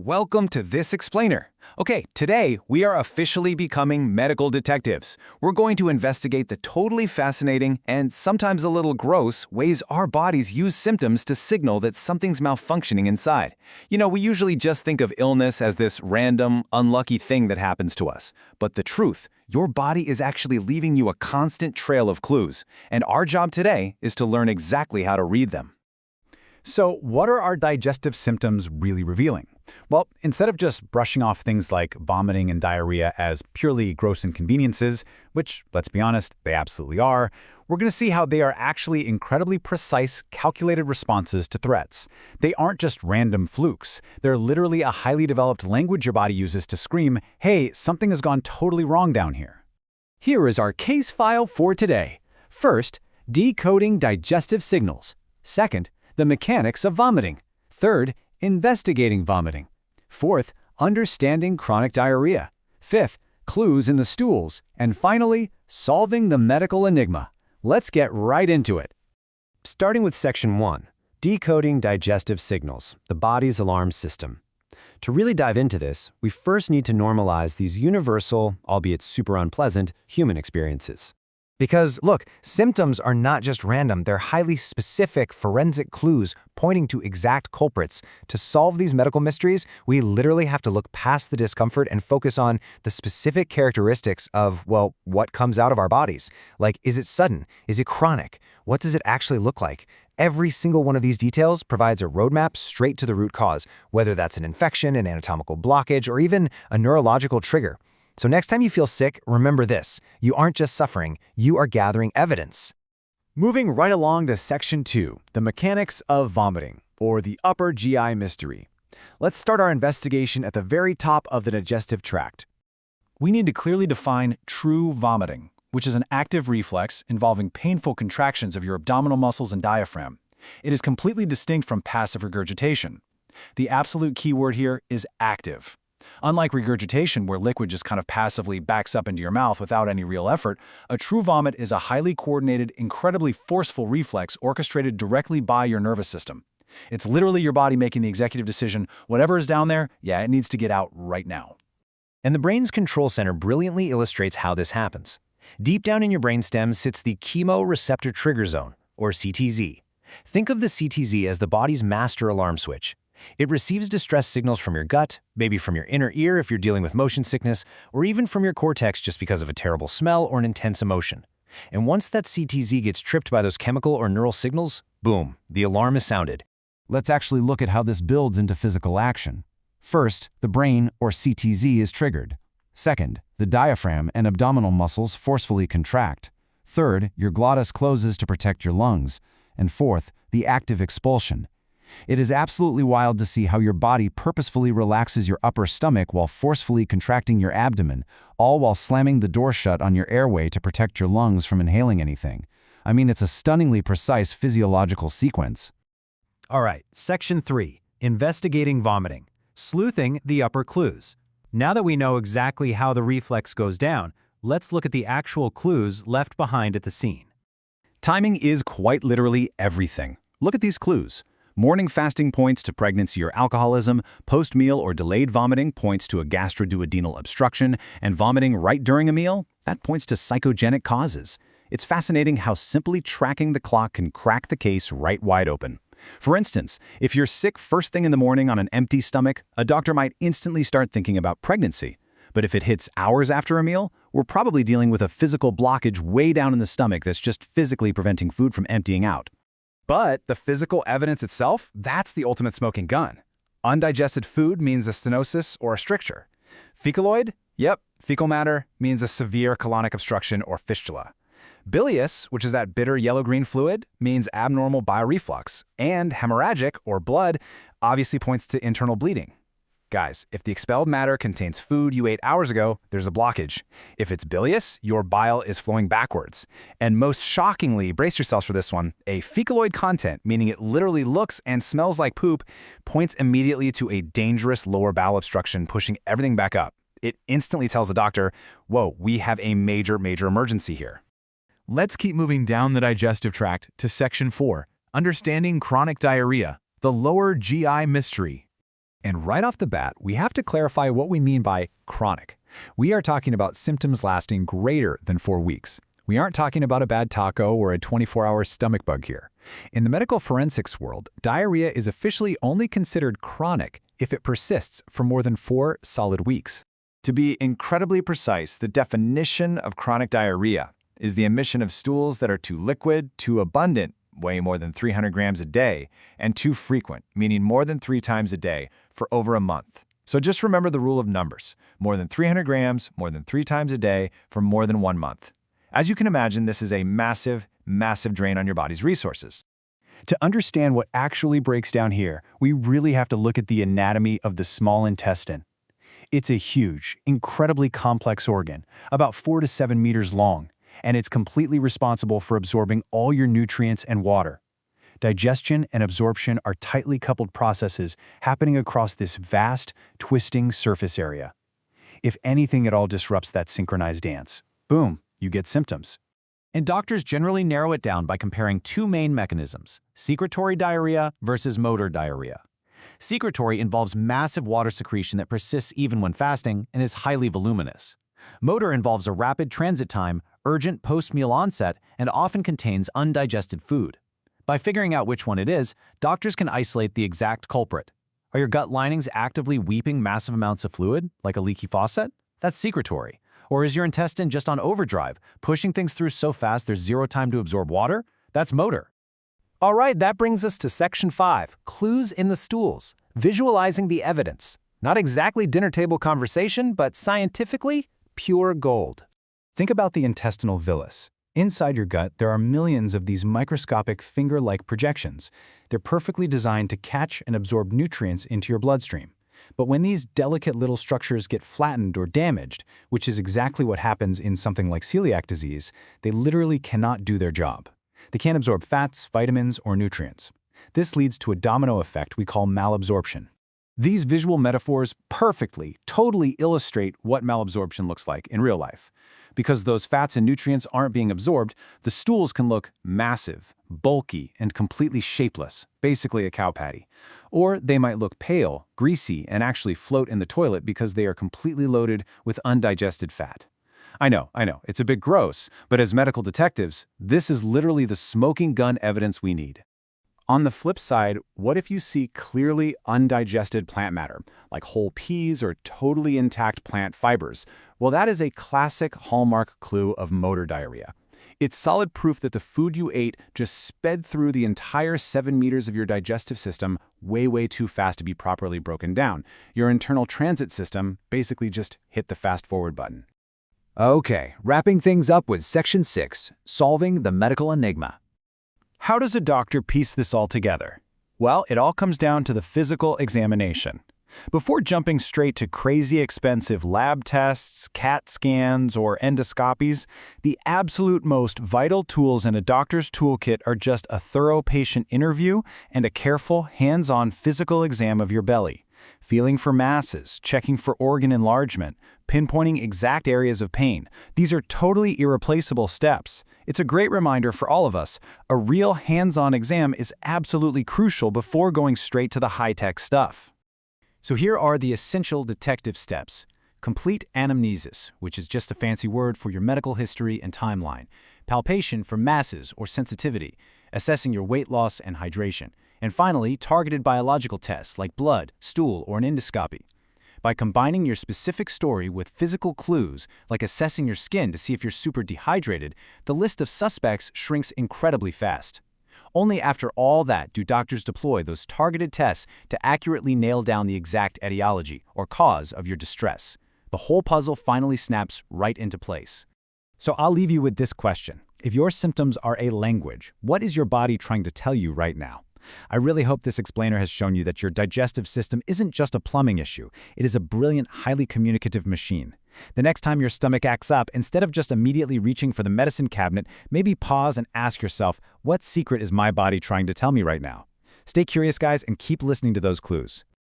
welcome to This Explainer. Okay, today we are officially becoming medical detectives. We're going to investigate the totally fascinating and sometimes a little gross ways our bodies use symptoms to signal that something's malfunctioning inside. We usually just think of illness as this random, unlucky thing that happens to us. But the truth, your body is actually leaving you a constant trail of clues. And our job today is to learn exactly how to read them. So what are our digestive symptoms really revealing? Well, instead of just brushing off things like vomiting and diarrhea as purely gross inconveniences, which, let's be honest, they absolutely are, we're going to see how they are actually incredibly precise, calculated responses to threats. They aren't just random flukes. They're literally a highly developed language your body uses to scream, hey, something has gone totally wrong down here. Here is our case file for today. First, decoding digestive signals. Second, the mechanics of vomiting. Third, investigating vomiting. Fourth, understanding chronic diarrhea. Fifth, clues in the stools. And finally, solving the medical enigma. Let's get right into it. Starting with Section 1, Decoding Digestive Signals, the body's alarm system. To really dive into this, we first need to normalize these universal, albeit super unpleasant, human experiences. Because, look, symptoms are not just random, they're highly specific forensic clues pointing to exact culprits. To solve these medical mysteries, we literally have to look past the discomfort and focus on the specific characteristics of, well, what comes out of our bodies. Like, is it sudden? Is it chronic? What does it actually look like? Every single one of these details provides a roadmap straight to the root cause, whether that's an infection, an anatomical blockage, or even a neurological trigger. So next time you feel sick, remember this. You aren't just suffering, you are gathering evidence. Moving right along to Section 2, the mechanics of vomiting, or the upper GI mystery. Let's start our investigation at the very top of the digestive tract. We need to clearly define true vomiting, which is an active reflex involving painful contractions of your abdominal muscles and diaphragm. It is completely distinct from passive regurgitation. The absolute key word here is active. Unlike regurgitation, where liquid just kind of passively backs up into your mouth without any real effort, a true vomit is a highly coordinated, incredibly forceful reflex orchestrated directly by your nervous system. It's literally your body making the executive decision, whatever is down there, yeah, it needs to get out right now. And the brain's control center brilliantly illustrates how this happens. Deep down in your brainstem sits the chemoreceptor trigger zone, or CTZ. Think of the CTZ as the body's master alarm switch. It receives distress signals from your gut, maybe from your inner ear if you're dealing with motion sickness, or even from your cortex just because of a terrible smell or an intense emotion. And once that CTZ gets tripped by those chemical or neural signals, boom, the alarm is sounded. Let's actually look at how this builds into physical action. First, the brain, or CTZ, is triggered. Second, the diaphragm and abdominal muscles forcefully contract. Third, your glottis closes to protect your lungs. And fourth, the active expulsion. It is absolutely wild to see how your body purposefully relaxes your upper stomach while forcefully contracting your abdomen, all while slamming the door shut on your airway to protect your lungs from inhaling anything. I mean, it's a stunningly precise physiological sequence. All right, Section 3, Investigating Vomiting. Sleuthing the upper clues. Now that we know exactly how the reflex goes down, let's look at the actual clues left behind at the scene. Timing is quite literally everything. Look at these clues. Morning fasting points to pregnancy or alcoholism, post-meal or delayed vomiting points to a gastroduodenal obstruction, and vomiting right during a meal, that points to psychogenic causes. It's fascinating how simply tracking the clock can crack the case right wide open. For instance, if you're sick first thing in the morning on an empty stomach, a doctor might instantly start thinking about pregnancy. But if it hits hours after a meal, we're probably dealing with a physical blockage way down in the stomach that's just physically preventing food from emptying out. But the physical evidence itself, that's the ultimate smoking gun. Undigested food means a stenosis or a stricture. Fecaloid? Yep, fecal matter means a severe colonic obstruction or fistula. Bilious, which is that bitter yellow-green fluid, means abnormal bioreflux. And hemorrhagic, or blood, obviously points to internal bleeding. Guys, if the expelled matter contains food you ate hours ago, there's a blockage. If it's bilious, your bile is flowing backwards. And most shockingly, brace yourselves for this one, a fecaloid content, meaning it literally looks and smells like poop, points immediately to a dangerous lower bowel obstruction pushing everything back up. It instantly tells the doctor, whoa, we have a major emergency here. Let's keep moving down the digestive tract to Section 4, Understanding Chronic Diarrhea, the lower GI mystery. And right off the bat, we have to clarify what we mean by chronic. We are talking about symptoms lasting greater than 4 weeks. We aren't talking about a bad taco or a 24-hour stomach bug here. In the medical forensics world, diarrhea is officially only considered chronic if it persists for more than 4 solid weeks. To be incredibly precise, the definition of chronic diarrhea is the emission of stools that are too liquid, too abundant, weigh more than 300 grams a day, and too frequent, meaning more than 3 times a day, for over a month. So just remember the rule of numbers: more than 300 grams, more than 3 times a day, for more than 1 month. As you can imagine, this is a massive, massive drain on your body's resources. To understand what actually breaks down here, we really have to look at the anatomy of the small intestine. It's a huge, incredibly complex organ, about 4 to 7 meters long, and it's completely responsible for absorbing all your nutrients and water. Digestion and absorption are tightly coupled processes happening across this vast, twisting surface area. If anything at all disrupts that synchronized dance, boom, you get symptoms. And doctors generally narrow it down by comparing 2 main mechanisms: secretory diarrhea versus motor diarrhea. Secretory involves massive water secretion that persists even when fasting and is highly voluminous. Motor involves a rapid transit time, urgent post-meal onset, and often contains undigested food. By figuring out which one it is, doctors can isolate the exact culprit. Are your gut linings actively weeping massive amounts of fluid, like a leaky faucet? That's secretory. Or is your intestine just on overdrive, pushing things through so fast there's zero time to absorb water? That's motor. All right, that brings us to Section 5, Clues in the Stools, Visualizing the Evidence. Not exactly dinner table conversation, but scientifically, pure gold. Think about the intestinal villus. Inside your gut, there are millions of these microscopic finger-like projections. They're perfectly designed to catch and absorb nutrients into your bloodstream. But when these delicate little structures get flattened or damaged, which is exactly what happens in something like celiac disease, they literally cannot do their job. They can't absorb fats, vitamins, or nutrients. This leads to a domino effect we call malabsorption. These visual metaphors perfectly, totally illustrate what malabsorption looks like in real life. Because those fats and nutrients aren't being absorbed, the stools can look massive, bulky, and completely shapeless, basically a cow patty. Or they might look pale, greasy, and actually float in the toilet because they are completely loaded with undigested fat. I know, it's a bit gross, but as medical detectives, this is literally the smoking gun evidence we need. On the flip side, what if you see clearly undigested plant matter, like whole peas or totally intact plant fibers? Well, that is a classic hallmark clue of motor diarrhea. It's solid proof that the food you ate just sped through the entire 7 meters of your digestive system way too fast to be properly broken down. Your internal transit system basically just hit the fast-forward button. Okay, wrapping things up with Section 6, Solving the Medical Enigma. How does a doctor piece this all together? Well, it all comes down to the physical examination. Before jumping straight to crazy expensive lab tests, CAT scans, or endoscopies, the absolute most vital tools in a doctor's toolkit are just a thorough patient interview and a careful, hands-on physical exam of your belly. Feeling for masses, checking for organ enlargement, pinpointing exact areas of pain. These are totally irreplaceable steps. It's a great reminder for all of us. A real hands-on exam is absolutely crucial before going straight to the high-tech stuff. So here are the essential detective steps. Complete anamnesis, which is just a fancy word for your medical history and timeline. Palpation for masses or sensitivity, assessing your weight loss and hydration. And finally, targeted biological tests like blood, stool, or an endoscopy. By combining your specific story with physical clues, like assessing your skin to see if you're super dehydrated, the list of suspects shrinks incredibly fast. Only after all that do doctors deploy those targeted tests to accurately nail down the exact etiology or cause of your distress. The whole puzzle finally snaps right into place. So I'll leave you with this question. If your symptoms are a language, what is your body trying to tell you right now? I really hope this explainer has shown you that your digestive system isn't just a plumbing issue. It is a brilliant, highly communicative machine. The next time your stomach acts up, instead of just immediately reaching for the medicine cabinet, maybe pause and ask yourself, what secret is my body trying to tell me right now? Stay curious, guys, and keep listening to those clues.